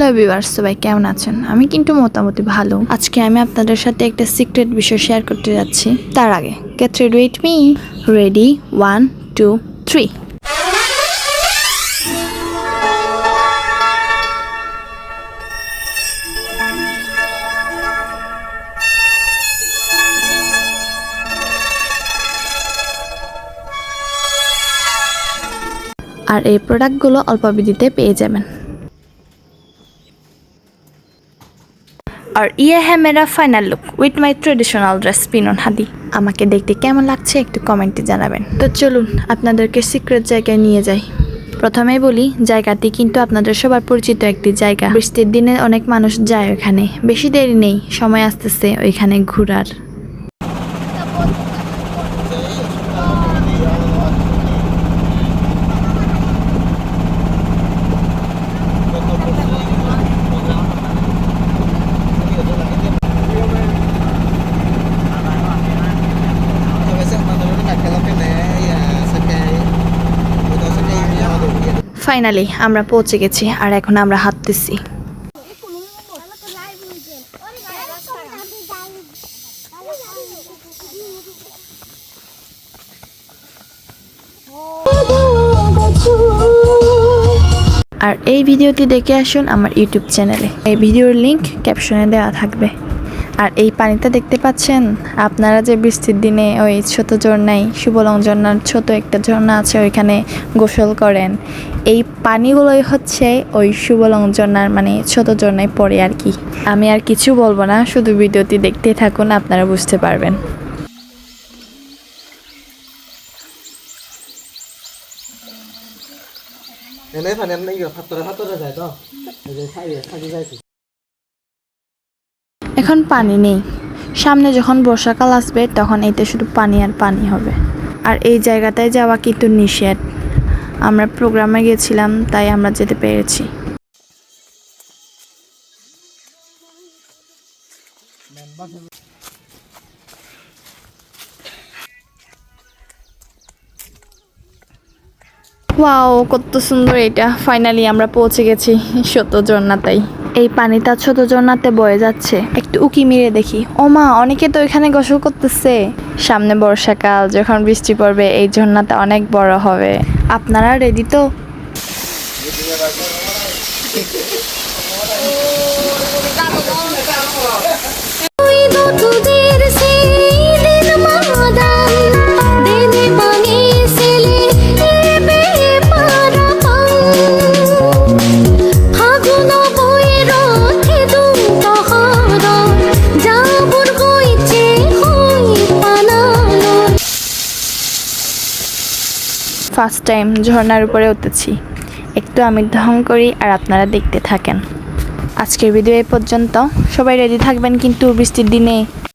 Hello viewers, সবাই কেমন আছেন? আমি কিন্তু মোটামুটি ভালো। আজকে আমি আপনাদের সাথে একটা সিক্রেট বিষয় শেয়ার করতে যাচ্ছি। তার আগে get ready with me. Ready, 1 2 3। আর এই প্রোডাক্টগুলো অল্প বিধিতে পেয়ে যাবেন। আর ইয়ে হ্যাঁ মেরা final look with my traditional dress পিন অন হাদি। আমাকে দেখতে কেমন লাগছে একটু কমেন্টে জানাবেন। তো চলুন আপনাদেরকে সিক্রেট জায়গায় নিয়ে যাই। প্রথমেই বলি, জায়গাটি কিন্তু আপনাদের সবার পরিচিত একটি জায়গা। বৃষ্টির দিনে অনেক মানুষ যায় ওখানে। বেশি দেরি নেই, সময় আসতেছে ওইখানে ঘোরার। ফাইনালি আমরা পৌঁছে গেছি আর এখন আমরা হাঁটতেছি। আর এই ভিডিওটি দেখে আসুন আমার ইউটিউব চ্যানেলে। এই ভিডিওর লিংক ক্যাপশনে দেওয়া থাকবে। আর এই পানিটা দেখতে পাচ্ছেন, আপনারা যে বৃষ্টির দিনে ওই ছোট ঝর্ণায়, শুভলং ঝর্ণার ছোট একটা ঝর্ণা আছে, ওইখানে গোসল করেন। এই পানিগুলোই হচ্ছে ওই শুভলং ঝর্ণার মানে ছোট ঝর্ণায় পড়ে আর কি। আমি আর কিছু বলবো না, শুধু ভিডিওটি দেখতে থাকুন, আপনারা বুঝতে পারবেন। এখন পানি নেই, সামনে যখন বর্ষাকাল আসবে তখন এতে শুধু পানি আর পানি হবে। আর এই জায়গাটায় যাওয়া কিন্তু নিষেধ। আমরা প্রোগ্রামে গেছিলাম তাই আমরা যেতে পেরেছি। ওয়াও, কত সুন্দর এটা। ফাইনালি আমরা পৌঁছে গেছি ছোট ঝর্ণাতেই। এই পানিটা ছোট ঝর্ণাতে বয়ে যাচ্ছে। একটু উকি মেরে দেখি। ও মা, অনেকে তো এখানে গোসল করতেছে। সামনে বর্ষাকাল, যখন বৃষ্টি পড়বে এই ঝর্ণাটা অনেক বড় হবে। আপনারা রেডি তো? ফার্স্ট টাইম ঝর্ণার উপরে উঠেছি। একটু আমি ঢং করি আর আপনারা দেখতে থাকেন। আজকের ভিডিও এই পর্যন্ত। সবাই রেডি থাকবেন কিন্তু বৃষ্টির দিনে।